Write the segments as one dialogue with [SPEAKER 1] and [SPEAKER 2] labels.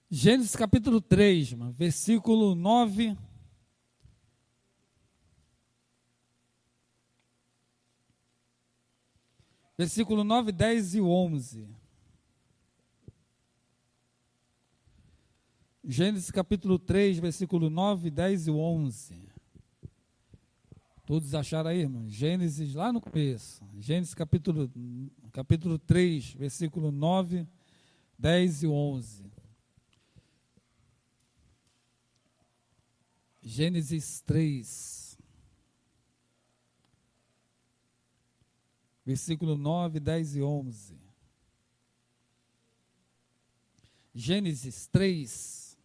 [SPEAKER 1] Gênesis capítulo 3, versículo 9. Versículo 9, 10 e 11. Gênesis capítulo 3, versículo 9, 10 e 11. Todos acharam aí, irmão? Gênesis lá no começo. Gênesis capítulo 3, versículo 9, 10 e 11. Gênesis 3, versículo 9, 10 e 11. Gênesis 3.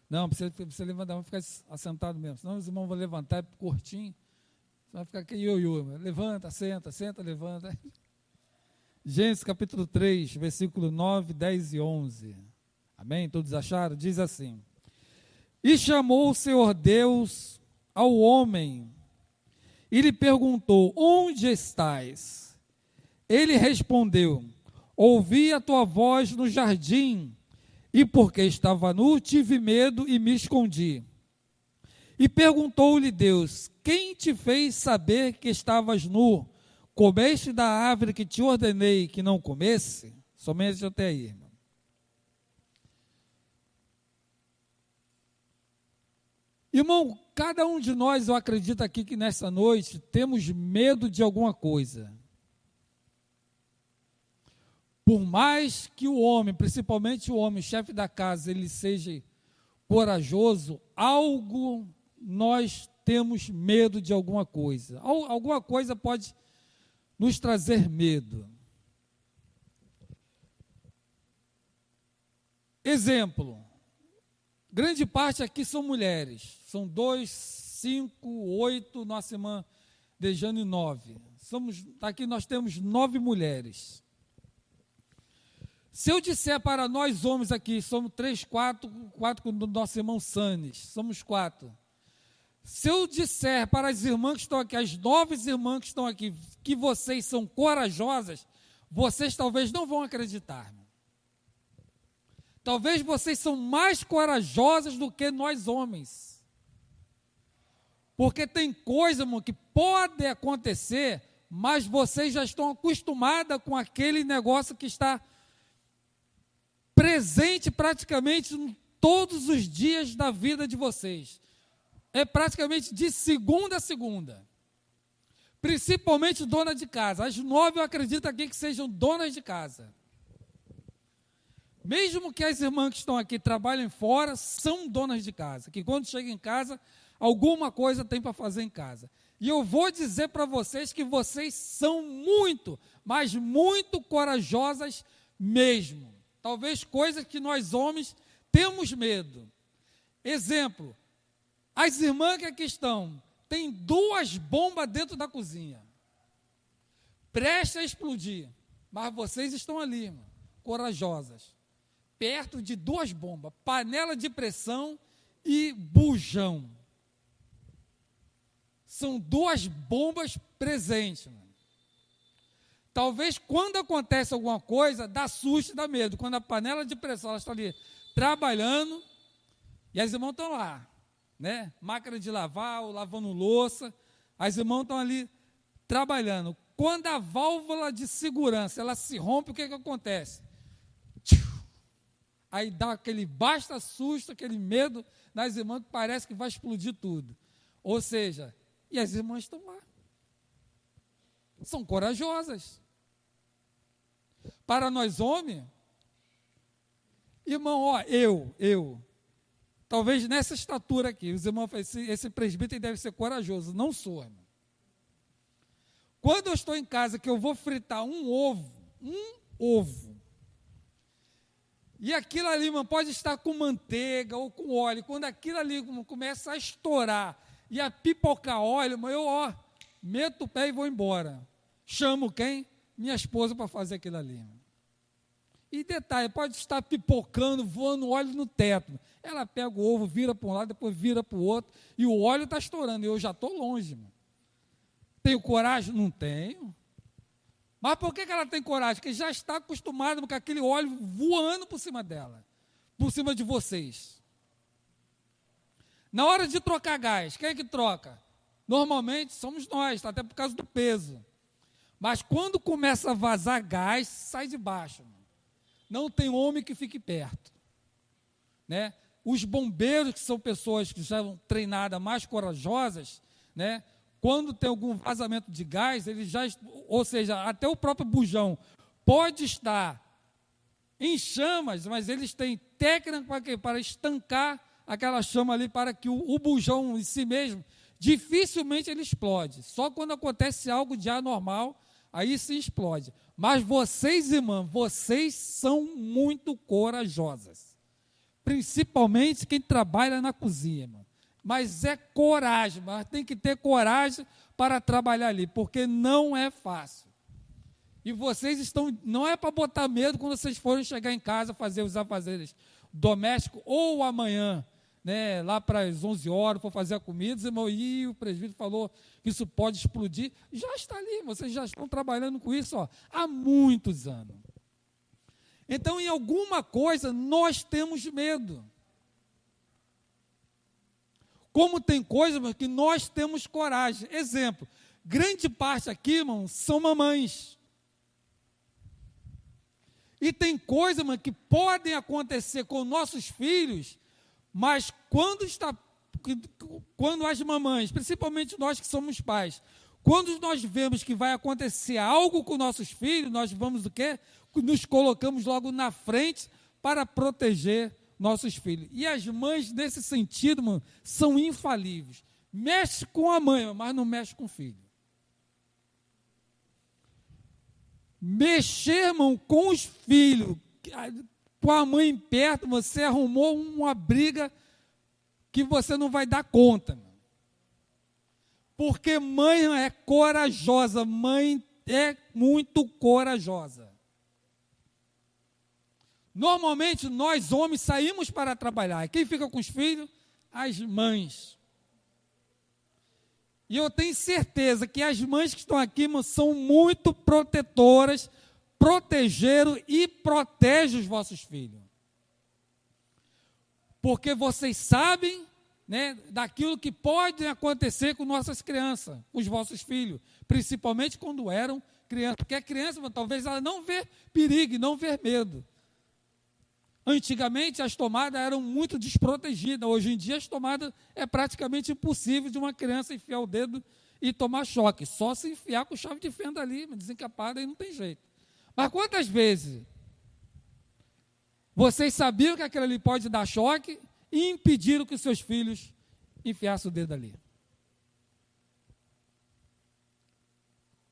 [SPEAKER 1] Não, precisa levantar, vamos ficar assentado mesmo. Senão os irmãos vão levantar, é curtinho. Você vai ficar aqui, ioiô. Levanta, senta, levanta. Gênesis capítulo 3, versículo 9, 10 e 11. Amém? Todos acharam? Diz assim: E chamou o Senhor Deus ao homem, e lhe perguntou: Onde estás? Ele respondeu: Ouvi a tua voz no jardim, e porque estava nu, tive medo e me escondi. E perguntou-lhe Deus: Quem te fez saber que estavas nu? Comeste da árvore que te ordenei que não comesse? Somente até aí, irmão. Irmão, cada um de nós, eu acredito aqui que nessa noite, temos medo de alguma coisa. Por mais que o homem, principalmente o homem, chefe da casa, ele seja corajoso, algo nós temos medo de alguma coisa. Alguma coisa pode nos trazer medo. Exemplo, grande parte aqui são mulheres. São 2, 5, 8, nossa irmã Dejane 9. Aqui nós temos 9 mulheres. Se eu disser para nós homens aqui, somos 3, 4 com o nosso irmão Sanes, somos 4. Se eu disser para as irmãs que estão aqui, as 9 irmãs que estão aqui, que vocês são corajosas, vocês talvez não vão acreditar. Talvez vocês são mais corajosas do que nós homens. Porque tem coisa, irmão, que pode acontecer, mas vocês já estão acostumadas com aquele negócio que está presente praticamente todos os dias da vida de vocês. É praticamente de segunda a segunda. Principalmente dona de casa. As 9 eu acredito aqui que sejam donas de casa. Mesmo que as irmãs que estão aqui trabalhem fora, são donas de casa. Que quando chegam em casa, alguma coisa tem para fazer em casa. E eu vou dizer para vocês que vocês são muito, mas muito corajosas mesmo. Talvez coisas que nós homens temos medo. Exemplo, as irmãs que aqui estão, tem 2 bombas dentro da cozinha. Presta a explodir. Mas vocês estão ali, irmão, corajosas. Perto de 2 bombas, panela de pressão e bujão. São 2 bombas presentes, irmão. Talvez quando acontece alguma coisa, dá susto e dá medo. Quando a panela de pressão, ela está ali trabalhando, e as irmãs estão lá, né? Máquina de lavar, ou lavando louça, as irmãs estão ali trabalhando. Quando a válvula de segurança, ela se rompe, o que acontece? Aí dá aquele basta susto, aquele medo nas irmãs, que parece que vai explodir tudo. Ou seja, e as irmãs estão lá. São corajosas. Para nós homens, irmão, ó, talvez nessa estatura aqui, os irmãos falam, esse presbítero deve ser corajoso. Não sou, irmão. Quando eu estou em casa, que eu vou fritar um ovo, e aquilo ali, irmão, pode estar com manteiga ou com óleo, quando aquilo ali começa a estourar e a pipocar óleo, irmão, eu, meto o pé e vou embora. Chamo quem? Minha esposa para fazer aquilo ali. Irmão. E detalhe, pode estar pipocando, voando óleo no teto. Ela pega o ovo, vira para um lado, depois vira para o outro, e o óleo está estourando, e eu já estou longe. Irmão. Tenho coragem? Não tenho. Mas por que ela tem coragem? Porque já está acostumada com aquele óleo voando por cima dela. por cima de vocês. Na hora de trocar gás, quem é que troca? Normalmente somos nós, até por causa do peso. Mas quando começa a vazar gás, sai de baixo. Não tem homem que fique perto. Né? Os bombeiros, que são pessoas que já são treinadas, mais corajosas, né? Quando tem algum vazamento de gás, eles já, ou seja, até o próprio bujão pode estar em chamas, mas eles têm técnica para quê? Para estancar aquela chama ali, para que o bujão em si mesmo, dificilmente ele explode. Só quando acontece algo de anormal, aí sim explode. Mas vocês, irmãs, vocês são muito corajosas. Principalmente quem trabalha na cozinha, irmão. Mas é coragem, mas tem que ter coragem para trabalhar ali, porque não é fácil. E vocês estão, não é para botar medo quando vocês forem chegar em casa, fazer os afazeres domésticos, ou amanhã, né, lá para as 11 horas, for fazer a comida, irmão, e o presbítero falou que isso pode explodir. Já está ali, vocês já estão trabalhando com isso há muitos anos. Então, em alguma coisa, nós temos medo. Como tem coisas que nós temos coragem. Exemplo, grande parte aqui, irmão, são mamães. E tem coisas, irmão, que podem acontecer com nossos filhos, mas quando as mamães, principalmente nós que somos pais, quando nós vemos que vai acontecer algo com nossos filhos, nós vamos o quê? Nos colocamos logo na frente para proteger nossos filhos. E as mães, nesse sentido, mano, são infalíveis. Mexe com a mãe, mas não mexe com o filho. Mexer, irmão, com os filhos, com a mãe perto, você arrumou uma briga que você não vai dar conta. Mano. Porque mãe é corajosa, mãe é muito corajosa. Normalmente, nós homens saímos para trabalhar. Quem fica com os filhos? As mães. E eu tenho certeza que as mães que estão aqui, irmão, são muito protetoras, protegeram e protegem os vossos filhos. Porque vocês sabem, né, daquilo que pode acontecer com nossas crianças, com os vossos filhos, principalmente quando eram crianças. Porque a criança, irmão, talvez ela não vê perigo, não vê medo. Antigamente as tomadas eram muito desprotegidas, hoje em dia as tomadas é praticamente impossível de uma criança enfiar o dedo e tomar choque, só se enfiar com chave de fenda ali, desencapada e não tem jeito. Mas quantas vezes vocês sabiam que aquilo ali pode dar choque e impediram que os seus filhos enfiassem o dedo ali?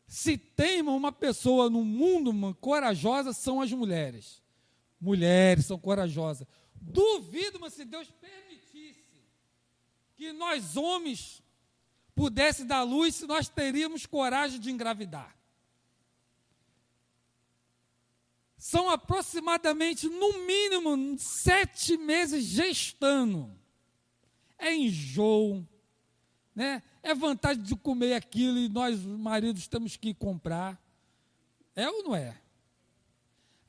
[SPEAKER 1] Se tem uma pessoa no mundo corajosa, são as mulheres. Mulheres são corajosas. Duvido, mas se Deus permitisse que nós homens pudéssemos dar luz, se nós teríamos coragem de engravidar. São aproximadamente, no mínimo, 7 meses gestando. É enjoo, né? É vontade de comer aquilo e nós, maridos, temos que comprar. É ou não é?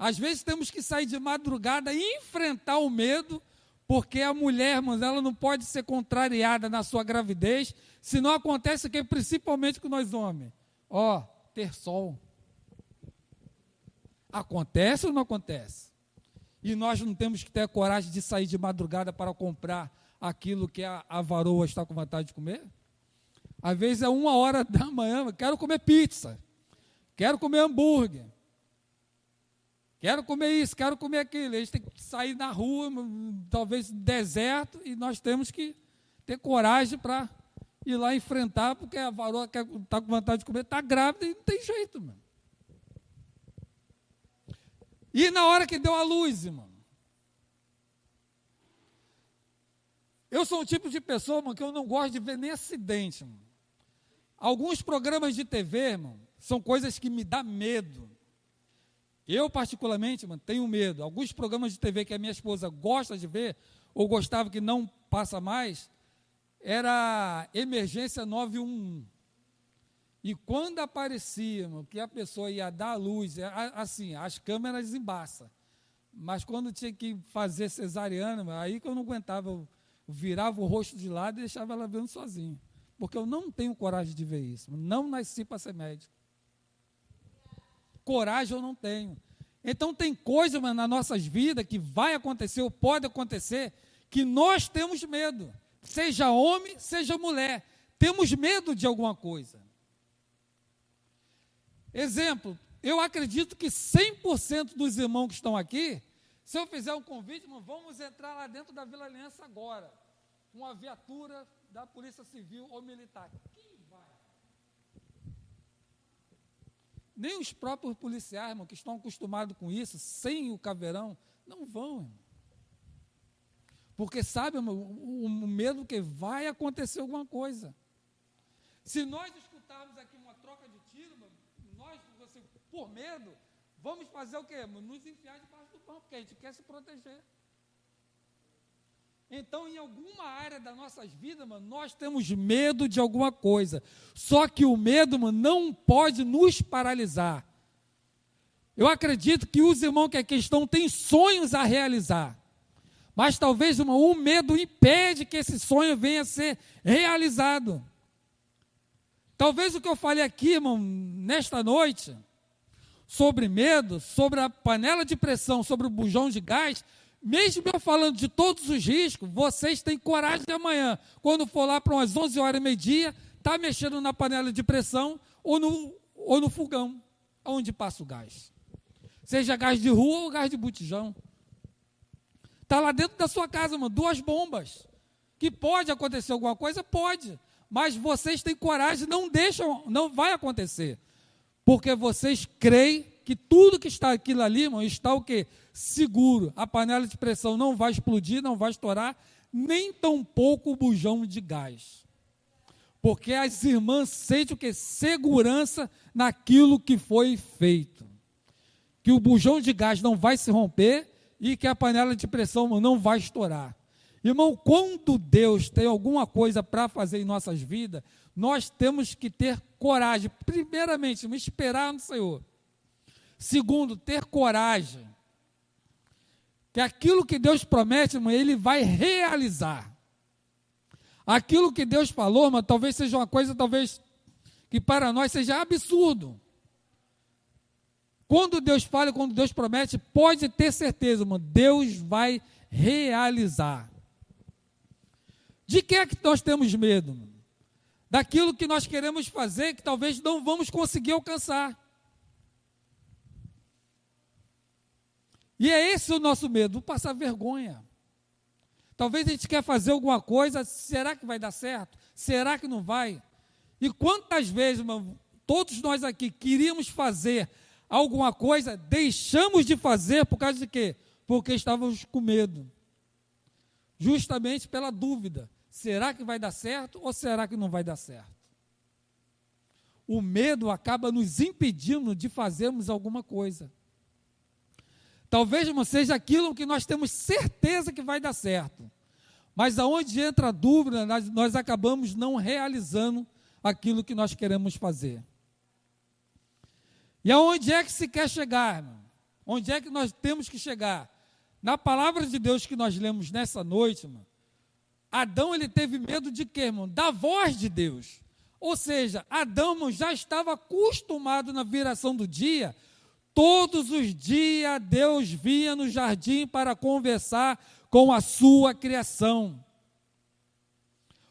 [SPEAKER 1] Às vezes temos que sair de madrugada e enfrentar o medo, porque a mulher, irmãos, ela não pode ser contrariada na sua gravidez, se não acontece o que principalmente com nós homens. Ter sol. Acontece ou não acontece? E nós não temos que ter a coragem de sair de madrugada para comprar aquilo que a varoa está com vontade de comer? Às vezes é 1h da manhã, quero comer pizza, quero comer hambúrguer. Quero comer isso, quero comer aquilo. Eles têm que sair na rua, talvez deserto, e nós temos que ter coragem para ir lá enfrentar, porque a varoa que está com vontade de comer está grávida e não tem jeito, mano. E na hora que deu a luz, irmão. Eu sou um tipo de pessoa, mano, que eu não gosto de ver nem acidente, mano. Alguns programas de TV, irmão, são coisas que me dão medo. Eu, particularmente, mano, tenho medo. Alguns programas de TV que a minha esposa gosta de ver, ou gostava que não passa mais, era Emergência 911. E quando aparecia, mano, que a pessoa ia dar a luz, assim, as câmeras embaçam. Mas quando tinha que fazer cesariana, aí que eu não aguentava, eu virava o rosto de lado e deixava ela vendo sozinha. Porque eu não tenho coragem de ver isso. Não nasci para ser médico. Coragem eu não tenho. Então tem coisa, mas nas nossas vidas que vai acontecer ou pode acontecer que nós temos medo. Seja homem, seja mulher. Temos medo de alguma coisa. Exemplo, eu acredito que 100% dos irmãos que estão aqui, se eu fizer um convite, irmão, vamos entrar lá dentro da Vila Aliança agora, com uma viatura da Polícia Civil ou Militar. Quem vai? Nem os próprios policiais, irmão, que estão acostumados com isso, sem o caveirão, não vão, irmão. Porque sabe, irmão, o medo que vai acontecer alguma coisa. Se nós escutarmos aqui uma troca de tiro, irmão, nós, por medo, vamos fazer o quê, irmão? Nos enfiar debaixo do pão, porque a gente quer se proteger. Então, em alguma área das nossas vidas, mano, nós temos medo de alguma coisa. Só que o medo, mano, não pode nos paralisar. Eu acredito que os irmãos que aqui estão têm sonhos a realizar. Mas talvez, irmão, o medo impede que esse sonho venha a ser realizado. Talvez o que eu falei aqui, irmão, nesta noite, sobre medo, sobre a panela de pressão, sobre o bujão de gás, mesmo eu falando de todos os riscos, vocês têm coragem de amanhã, quando for lá para umas 11 horas e meio-dia, estar mexendo na panela de pressão ou no fogão, onde passa o gás. Seja gás de rua ou gás de botijão. Está lá dentro da sua casa, mano, 2 bombas. Que pode acontecer alguma coisa? Pode. Mas vocês têm coragem, não vai acontecer. Porque vocês creem que tudo que está aquilo ali, irmão, está o quê? Seguro. A panela de pressão não vai explodir, não vai estourar, nem tampouco o bujão de gás. Porque as irmãs sentem o quê? Segurança naquilo que foi feito. Que o bujão de gás não vai se romper e que a panela de pressão não vai estourar. Irmão, quando Deus tem alguma coisa para fazer em nossas vidas, nós temos que ter coragem. Primeiramente, esperar no Senhor. Segundo, ter coragem. Que aquilo que Deus promete, irmão, Ele vai realizar. Aquilo que Deus falou, irmão, talvez seja uma coisa, talvez, que para nós seja absurdo. Quando Deus fala, quando Deus promete, pode ter certeza, irmão, Deus vai realizar. De que é que nós temos medo? Daquilo que nós queremos fazer, que talvez não vamos conseguir alcançar. E é esse o nosso medo, passar vergonha. Talvez a gente quer fazer alguma coisa, será que vai dar certo? Será que não vai? E quantas vezes, irmão, todos nós aqui queríamos fazer alguma coisa, deixamos de fazer por causa de quê? Porque estávamos com medo. Justamente pela dúvida. Será que vai dar certo ou será que não vai dar certo? O medo acaba nos impedindo de fazermos alguma coisa. Talvez, irmão, seja aquilo que nós temos certeza que vai dar certo. Mas aonde entra a dúvida, nós acabamos não realizando aquilo que nós queremos fazer. E aonde é que se quer chegar, irmão? Onde é que nós temos que chegar? Na palavra de Deus que nós lemos nessa noite, irmão, Adão, ele teve medo de quê, irmão? Da voz de Deus. Ou seja, Adão, irmão, já estava acostumado na viração do dia. Todos os dias Deus vinha no jardim para conversar com a sua criação.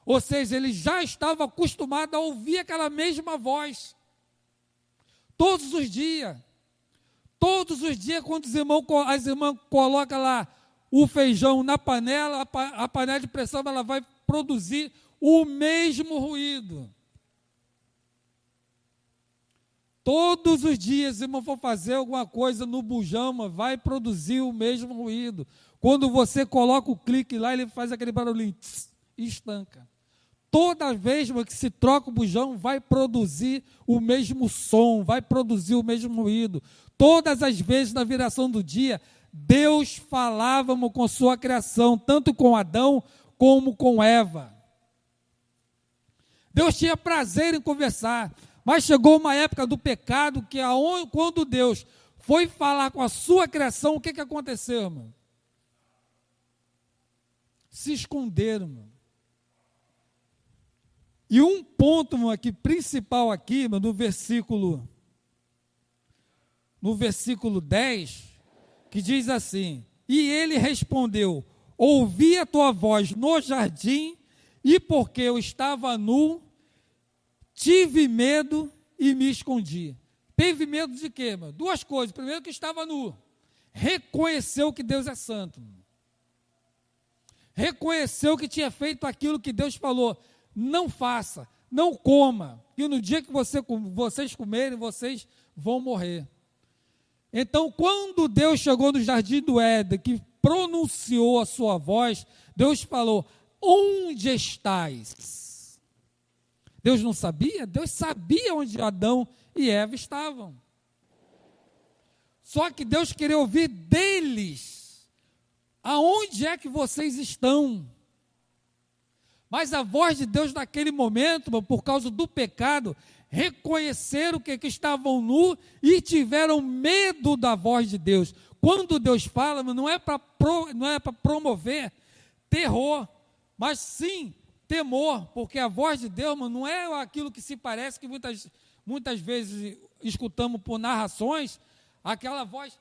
[SPEAKER 1] Ou seja, ele já estava acostumado a ouvir aquela mesma voz. Todos os dias. Todos os dias, quando as irmãs colocam lá o feijão na panela, a panela de pressão ela vai produzir o mesmo ruído. Todos os dias, irmão, for fazer alguma coisa no bujão, vai produzir o mesmo ruído. Quando você coloca o clique lá, ele faz aquele barulhinho, e estanca. Toda vez, irmão, que se troca o bujão, vai produzir o mesmo som, vai produzir o mesmo ruído. Todas as vezes na viração do dia, Deus falava com sua criação, tanto com Adão como com Eva. Deus tinha prazer em conversar, mas chegou uma época do pecado que quando Deus foi falar com a sua criação, o que aconteceu, irmão? Se esconderam, irmão. E um ponto, irmão, aqui, principal aqui, irmão, no versículo 10, que diz assim: e ele respondeu: ouvi a tua voz no jardim, e porque eu estava nu, tive medo e me escondi. Teve medo de quê, irmão? Duas coisas. Primeiro, que estava nu. Reconheceu que Deus é santo. Reconheceu que tinha feito aquilo que Deus falou: não faça, não coma, e no dia que vocês comerem, vocês vão morrer. Então, quando Deus chegou no jardim do Éden, que pronunciou a sua voz, Deus falou: onde estais? Deus não sabia? Deus sabia onde Adão e Eva estavam. Só que Deus queria ouvir deles: aonde é que vocês estão? Mas a voz de Deus naquele momento, por causa do pecado, reconheceram que estavam nus e tiveram medo da voz de Deus. Quando Deus fala, não é para promover terror, mas sim temor, porque a voz de Deus, não é aquilo que se parece, que muitas vezes escutamos por narrações, aquela voz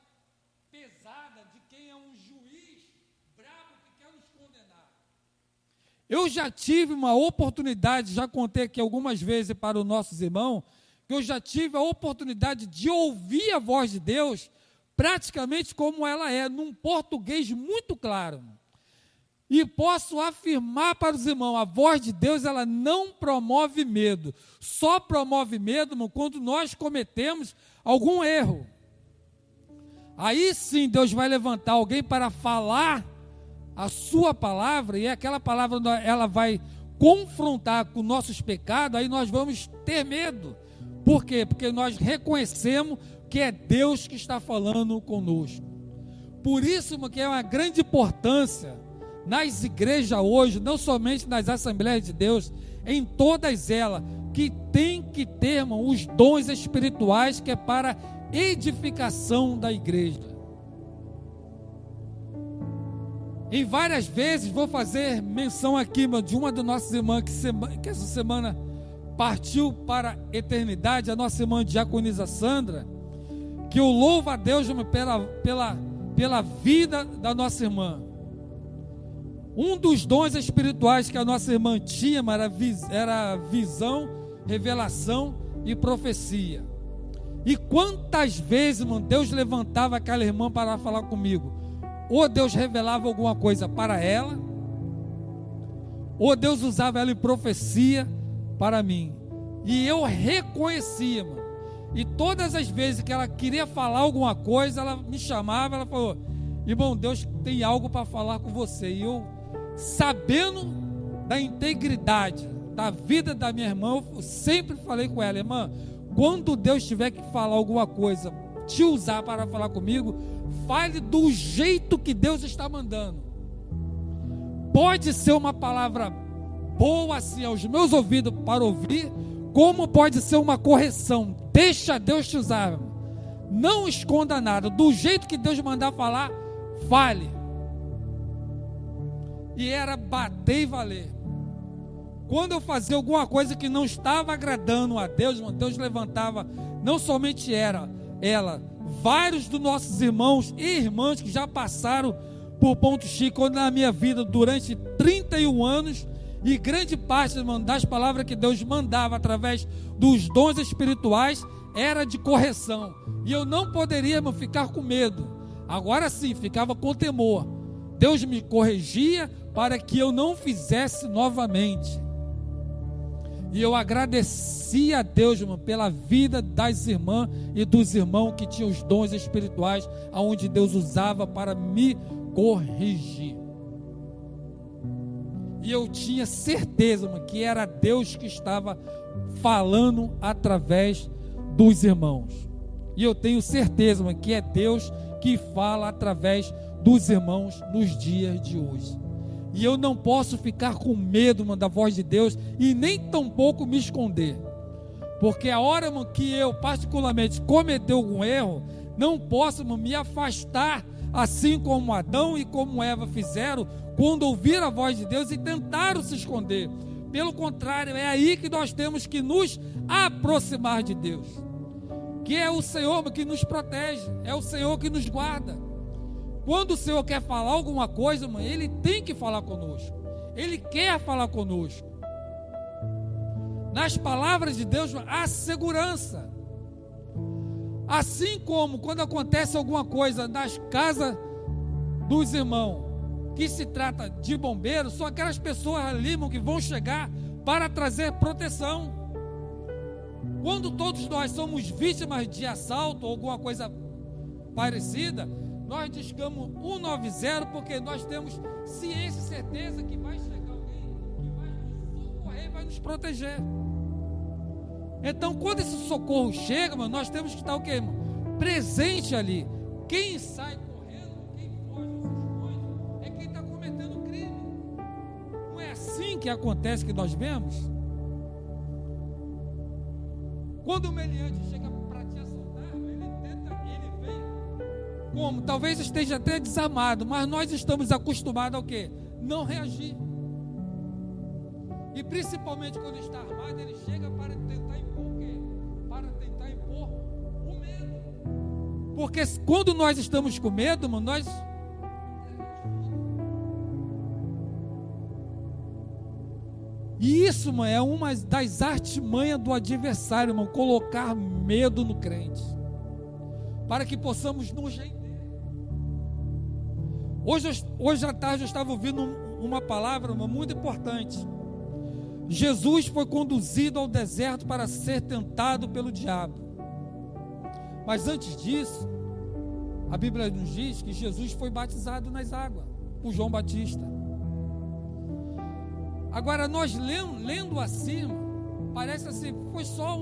[SPEAKER 1] pesada de quem é um juiz bravo que quer nos condenar. Eu já tive uma oportunidade, já contei aqui algumas vezes para os nossos irmãos, que eu já tive a oportunidade de ouvir a voz de Deus praticamente como ela é, num português muito claro. E posso afirmar para os irmãos: a voz de Deus, ela não promove medo. Só promove medo, irmão, quando nós cometemos algum erro. Aí sim Deus vai levantar alguém para falar a sua palavra, e aquela palavra ela vai confrontar com nossos pecados, aí nós vamos ter medo. Por quê? Porque nós reconhecemos que é Deus que está falando conosco. Por isso, irmão, que é uma grande importância nas igrejas hoje, não somente nas Assembleias de Deus, em todas elas, que tem que ter, irmão, os dons espirituais, que é para edificação da igreja. Em várias vezes, vou fazer menção aqui, irmão, de uma das nossas irmãs que essa semana partiu para a eternidade, a nossa irmã diaconisa Sandra, que eu louvo a Deus, irmão, pela vida da nossa irmã. Um dos dons espirituais que a nossa irmã tinha era visão, revelação e profecia. E quantas vezes, irmão, Deus levantava aquela irmã para falar comigo. Ou Deus revelava alguma coisa para ela, ou Deus usava ela em profecia para mim. E eu reconhecia, irmão. E todas as vezes que ela queria falar alguma coisa, ela me chamava, ela falou: irmão, Deus tem algo para falar com você. E eu, sabendo da integridade da vida da minha irmã, eu sempre falei com ela: irmã, quando Deus tiver que falar alguma coisa, te usar para falar comigo, fale do jeito que Deus está mandando. Pode ser uma palavra boa assim aos meus ouvidos para ouvir, como pode ser uma correção. Deixa Deus te usar. Não esconda nada. Do jeito que Deus mandar falar, fale. E era bater e valer. Quando eu fazia alguma coisa que não estava agradando a Deus, Deus levantava, não somente ela, vários dos nossos irmãos e irmãs que já passaram por Ponto Chico na minha vida durante 31 anos, e grande parte, irmão, das palavras que Deus mandava através dos dons espirituais era de correção. E eu não poderia, irmão, ficar com medo. Agora sim, ficava com temor. Deus me corrigia para que eu não fizesse novamente. E eu agradeci a Deus, irmão, pela vida das irmãs e dos irmãos que tinham os dons espirituais, aonde Deus usava para me corrigir. E eu tinha certeza, irmão, que era Deus que estava falando através dos irmãos. E eu tenho certeza, irmão, que é Deus que fala através dos irmãos nos dias de hoje. E eu não posso ficar com medo, irmão, da voz de Deus, e nem tampouco me esconder. Porque a hora, irmão, que eu particularmente cometer algum erro, Não posso me afastar, assim como Adão e como Eva fizeram, quando ouviram a voz de Deus e tentaram se esconder. Pelo contrário, é aí que nós temos que nos aproximar de Deus, que é o Senhor que nos protege, é o Senhor que nos guarda. Quando o Senhor quer falar alguma coisa, mãe, Ele tem que falar conosco, Ele quer falar conosco. Nas palavras de Deus há segurança. Assim como quando acontece alguma coisa nas casas dos irmãos, que se trata de bombeiros, são aquelas pessoas ali, irmão, que vão chegar para trazer proteção. Quando todos nós somos vítimas de assalto ou alguma coisa parecida, nós discamos 190, porque nós temos ciência e certeza que vai chegar alguém que vai nos socorrer e vai nos proteger. Então, quando esse socorro chega, mano, nós temos que estar o quê, irmão? Presente ali. Quem sai correndo, quem foge, se esconde, é quem está cometendo crime. Não é assim que acontece, que nós vemos? Quando o meliante chega para te assaltar, ele vem como? Talvez esteja até desarmado, mas nós estamos acostumados ao quê? Não reagir. E principalmente quando está armado, ele chega para tentar impor o quê? Para tentar impor o medo. Porque quando nós estamos com medo, mano, nós... E isso, mano, é uma das artimanhas do adversário, mano, colocar medo no crente, para que possamos nos render. Hoje à tarde eu estava ouvindo uma palavra, mano, muito importante. Jesus foi conduzido ao deserto para ser tentado pelo diabo. Mas antes disso, a Bíblia nos diz que Jesus foi batizado nas águas por João Batista. Agora, nós lendo acima, parece assim, foi só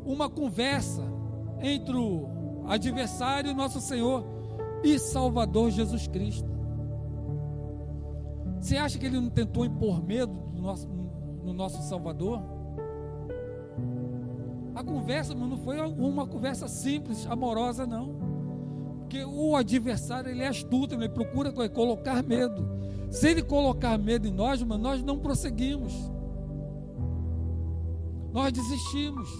[SPEAKER 1] uma conversa entre o adversário e nosso Senhor e Salvador Jesus Cristo. Você acha que ele não tentou impor medo no nosso Salvador? A conversa, mas não foi uma conversa simples, amorosa, não. Porque o adversário, ele é astuto, ele procura colocar medo. Se ele colocar medo em nós, mas nós não prosseguimos, nós desistimos.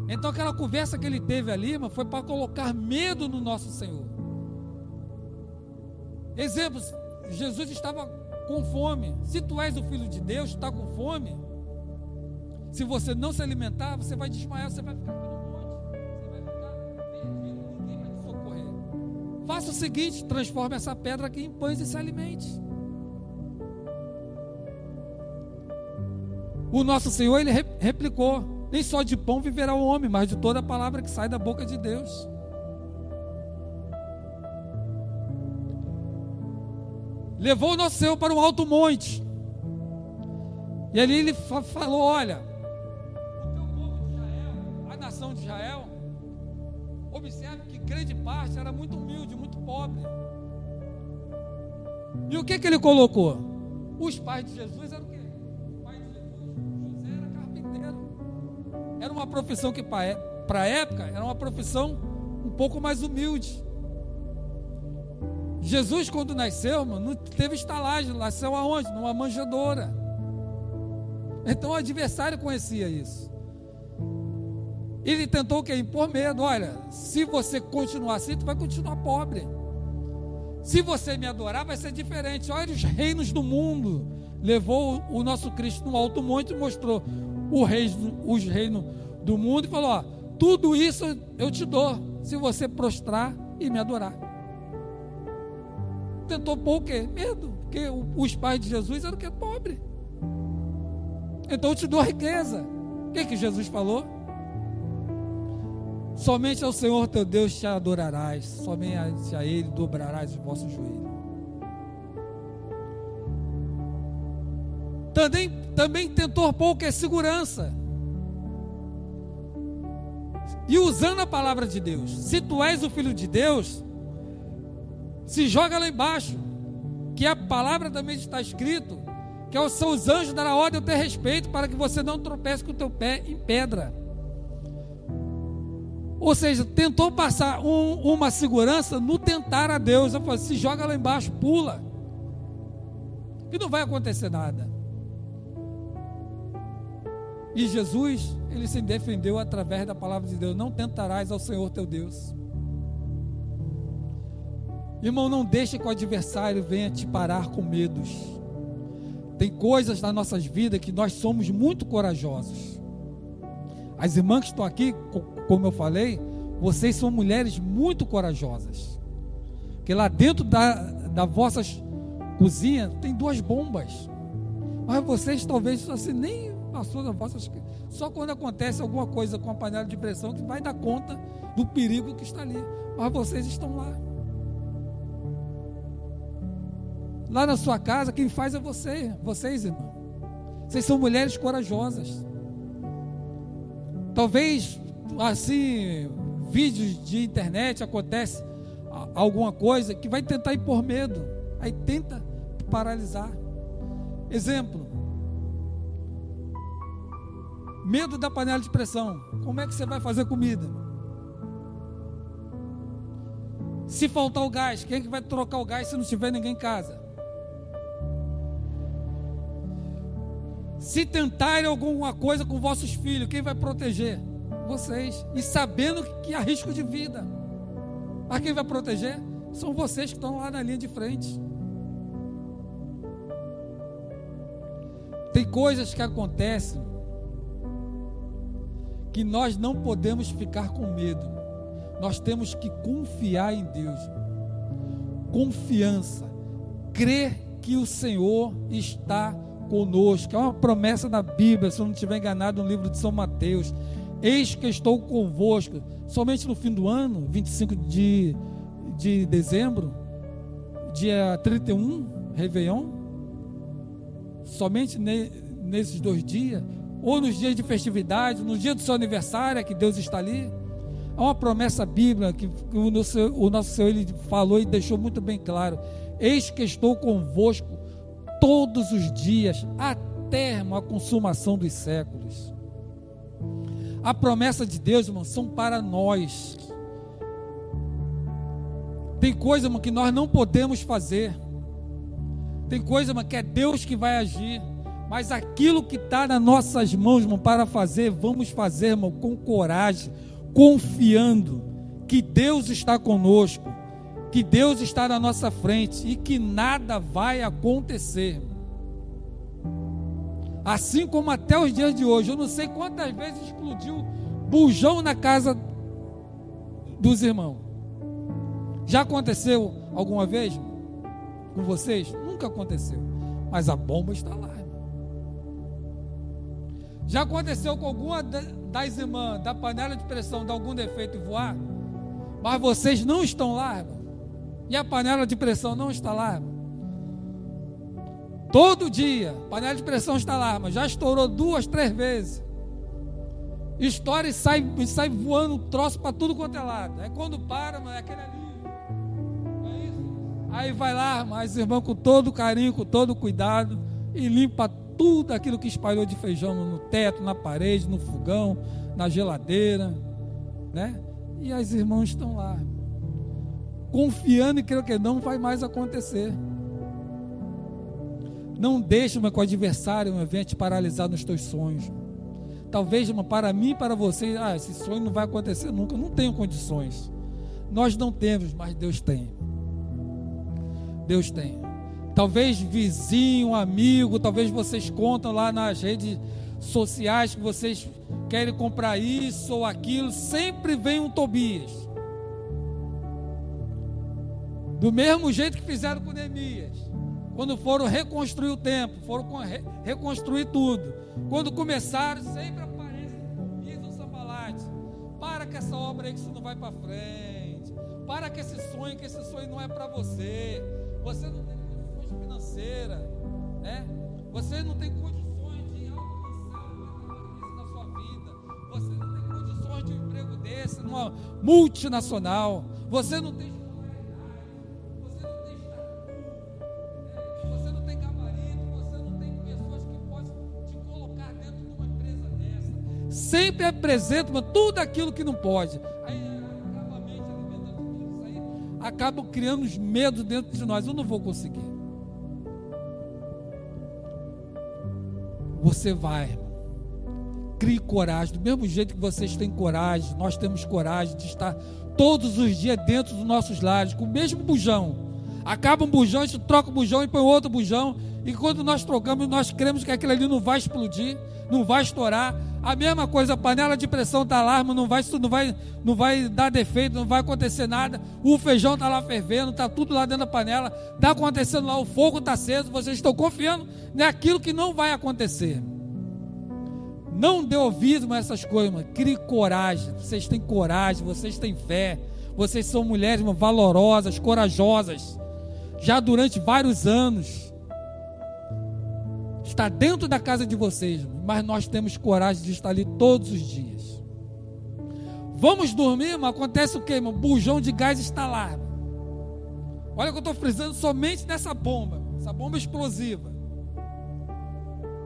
[SPEAKER 1] Então aquela conversa que ele teve ali, mas foi para colocar medo no nosso Senhor. Exemplos, Jesus estava com fome. Se tu és o Filho de Deus, está com fome, se você não se alimentar, você vai desmaiar, você vai ficar pelo monte, você vai ficar perdido, ninguém vai te socorrer. Faça o seguinte, transforme essa pedra aqui em pães e se alimente. O nosso Senhor, ele replicou: nem só de pão viverá o homem, mas de toda a palavra que sai da boca de Deus. Levou o nosso Senhor para um alto monte, e ali ele falou: olha, o teu povo de Israel, a nação de Israel, observe que grande parte era muito humilde, muito pobre. E o que ele colocou? Os pais de Jesus eram o quê? Os pais de Jesus, José era carpinteiro. Era uma profissão que para a época era uma profissão um pouco mais humilde. Jesus, quando nasceu, mano, não teve estalagem, nasceu aonde? Numa manjedoura. Então o adversário conhecia isso. Ele tentou o quê? Impor medo. Olha, se você continuar assim, tu vai continuar pobre. Se você me adorar, vai ser diferente. Olha os reinos do mundo. Levou o nosso Cristo no alto monte e mostrou os reinos do mundo e falou: ó, tudo isso eu te dou, se você prostrar e me adorar. Tentou pôr o quê? Medo. Porque os pais de Jesus eram o quê? Pobre. Então eu te dou riqueza. O que Jesus falou? Somente ao Senhor teu Deus te adorarás, somente a Ele dobrarás os vossos joelhos. Também tentou pôr o que? Segurança. E usando a palavra de Deus: se tu és o Filho de Deus, se joga lá embaixo, que a palavra também está escrito, que aos seus anjos dará ordem ao teu respeito, para que você não tropece com o teu pé em pedra. Ou seja, tentou passar uma segurança no tentar a Deus. Eu falei, se joga lá embaixo, pula, que não vai acontecer nada. E Jesus, ele se defendeu através da palavra de Deus: não tentarás ao Senhor teu Deus. Irmão, não deixe que o adversário venha te parar com medos. Tem coisas nas nossas vidas que nós somos muito corajosos. As irmãs que estão aqui, como eu falei, vocês são mulheres muito corajosas. Porque lá dentro da vossa cozinha tem 2 bombas. Mas vocês talvez assim, nem passou das vossas. Só quando acontece alguma coisa com a panela de pressão que vai dar conta do perigo que está ali. Mas vocês estão lá. Lá na sua casa, quem faz é vocês, irmão. Vocês são mulheres corajosas. Talvez, assim, vídeos de internet, acontece alguma coisa que vai tentar impor medo. Aí tenta paralisar. Exemplo. Medo da panela de pressão. Como é que você vai fazer comida? Se faltar o gás, quem é que vai trocar o gás se não tiver ninguém em casa? Se tentarem alguma coisa com vossos filhos, quem vai proteger? Vocês. E sabendo que há risco de vida. Mas quem vai proteger? São vocês que estão lá na linha de frente. Tem coisas que acontecem que nós não podemos ficar com medo. Nós temos que confiar em Deus. Confiança. Crer que o Senhor está conosco. É uma promessa da Bíblia, se eu não estiver enganado, no livro de São Mateus. Eis que estou convosco. Somente no fim do ano, 25 de dezembro, dia 31, Réveillon, somente nesses 2 dias, ou nos dias de festividade, no dia do seu aniversário, que Deus está ali. É uma promessa bíblica que o nosso Senhor, ele falou e deixou muito bem claro: eis que estou convosco todos os dias, até a consumação dos séculos. A promessa de Deus, irmão, são para nós. Tem coisa, irmão, que nós não podemos fazer. Tem coisa, irmão, que é Deus que vai agir. Mas aquilo que está nas nossas mãos, irmão, para fazer, vamos fazer, irmão, com coragem, confiando que Deus está conosco, que Deus está na nossa frente e que nada vai acontecer. Assim como até os dias de hoje, eu não sei quantas vezes explodiu bujão na casa dos irmãos. Já aconteceu alguma vez com vocês? Nunca aconteceu, mas a bomba está lá. Já aconteceu com alguma das irmãs da panela de pressão dar algum defeito e voar? Mas vocês não estão lá, irmão. E a panela de pressão não está lá, irmão. Todo dia, panela de pressão está lá, mas já estourou 2, 3 vezes. Estoura e sai voando um troço para tudo quanto é lado. Aí quando para, mano, é aquele ali. Não é isso? Aí vai lá, mas irmão, com todo carinho, com todo cuidado, e limpa tudo aquilo que espalhou de feijão no teto, na parede, no fogão, na geladeira, né? E as irmãs estão lá, confiando e creio que não vai mais acontecer. Não deixe, irmão, que o adversário venha te paralisar nos teus sonhos. Talvez, irmão, para mim e para você, esse sonho não vai acontecer nunca, eu não tenho condições. Nós não temos, mas Deus tem. Deus tem. Talvez vizinho, amigo, talvez vocês contam lá nas redes sociais que vocês querem comprar isso ou aquilo, sempre vem um Tobias. Do mesmo jeito que fizeram com Neemias. Quando foram reconstruir o templo, foram reconstruir tudo. Quando começaram, sempre aparece Tobias ou Sambalate. Para com essa obra aí que isso não vai para frente. Para com esse sonho não é para você. Você não tem condições financeiras, né? Você não tem condições de alcançar uma trabalho na sua vida. Você não tem condições de um emprego desse numa multinacional. Você não tem sempre apresenta tudo aquilo que não pode. Aí acabam criando os medos dentro de nós. Eu não vou conseguir. Você vai, irmão. Crie coragem. Do mesmo jeito que vocês têm coragem, nós temos coragem de estar todos os dias dentro dos nossos lares, com o mesmo bujão. Acaba um bujão, a gente troca o bujão e põe outro bujão. E quando nós trocamos, nós cremos que aquilo ali não vai explodir, não vai estourar. A mesma coisa, a panela de pressão está lá, não vai dar defeito, não vai acontecer nada. O feijão está lá fervendo, está tudo lá dentro da panela, está acontecendo lá, o fogo está aceso, vocês estão confiando naquilo que não vai acontecer. Não dê ouvido a essas coisas, mano. Crie coragem. Vocês têm coragem, vocês têm fé. Vocês são mulheres, mano, valorosas, corajosas. Já durante vários anos. Está dentro da casa de vocês, mano, mas nós temos coragem de estar ali todos os dias. Vamos dormir, mano, acontece o quê, mano? Bujão de gás está lá. Olha que eu estou frisando somente nessa bomba. Essa bomba explosiva.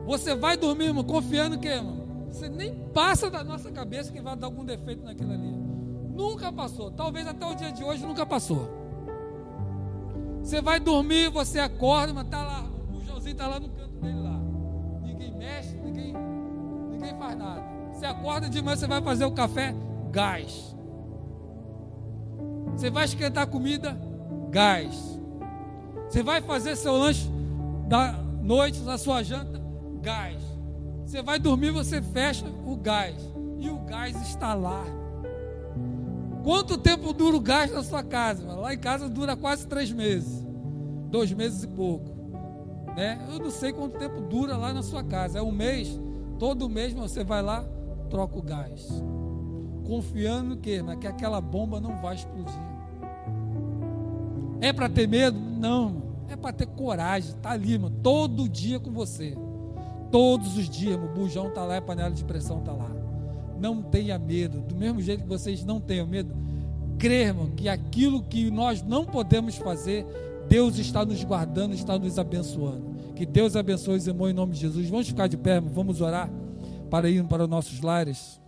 [SPEAKER 1] Você vai dormir, mano, confiando que, mano, você nem passa da nossa cabeça que vai dar algum defeito naquilo ali. Nunca passou. Talvez até o dia de hoje nunca passou. Você vai dormir, você acorda, mas tá lá, o bujãozinho tá lá no canto dele lá. Ninguém mexe, ninguém faz nada. Você acorda de manhã, você vai fazer o café, gás. Você vai esquentar a comida, gás. Você vai fazer seu lanche da noite, a sua janta, gás. Você vai dormir, você fecha o gás. E o gás está lá. Quanto tempo dura o gás na sua casa? Lá em casa dura quase 3 meses. 2 meses e pouco. Né? Eu não sei quanto tempo dura lá na sua casa. É um mês, todo mês você vai lá, troca o gás. Confiando que aquela bomba não vai explodir. É para ter medo? Não. É para ter coragem. Está ali, mano, todo dia com você. Todos os dias, o bujão está lá, a panela de pressão está lá. Não tenha medo. Do mesmo jeito que vocês não tenham medo, crer, irmão, que aquilo que nós não podemos fazer, Deus está nos guardando, está nos abençoando. Que Deus abençoe os irmãos em nome de Jesus. Vamos ficar de pé, irmão, vamos orar para ir para os nossos lares.